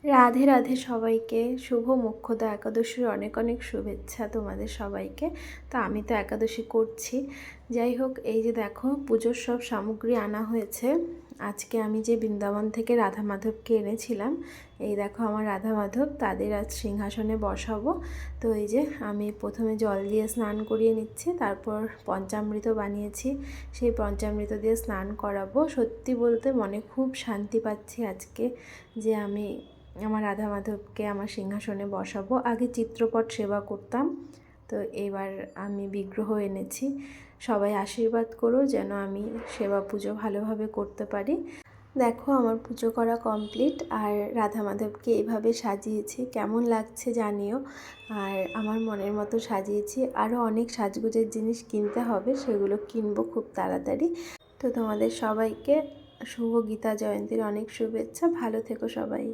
রাধে রাধে সবাইকে। শুভ মোক্ষদা একাদশীর অনেক অনেক শুভেচ্ছা তোমাদের সবাইকে। তো আমি তো একাদশী করছি। যাই হোক, এই যে দেখো পুজোর সব সামগ্রী আনা হয়েছে। আজকে আমি যে বৃন্দাবন থেকে রাধা মাধবকে এনেছিলাম, এই দেখো আমার রাধা মাধব, তাদের আজ সিংহাসনে বসাবো। তো এই যে আমি প্রথমে জল দিয়ে স্নান করিয়ে নিচ্ছি, তারপর পঞ্চামৃত বানিয়েছি, সেই পঞ্চামৃত দিয়ে স্নান করাবো। সত্যি বলতে মনে খুব শান্তি পাচ্ছি আজকে যে আমি আমার রাধা মাধবকে আমার সিংহাসনে বসাবো। আগে চিত্রপট সেবা করতাম, তো এবার আমি বিগ্রহ এনেছি। সবাই আশীর্বাদ করো যেন আমি সেবা পুজো ভালোভাবে করতে পারি। দেখো আমার পুজো করা কমপ্লিট, আর রাধা মাধবকে এইভাবে সাজিয়েছি, কেমন লাগছে জানিও। আর আমার মনের মতো সাজিয়েছি, আরও অনেক সাজগোজের জিনিস কিনতে হবে, সেগুলো কিনবো খুব তাড়াতাড়ি। তো তোমাদের সবাইকে শুভ গীতা জয়ন্তীর অনেক শুভেচ্ছা। ভালো থেকো সবাই।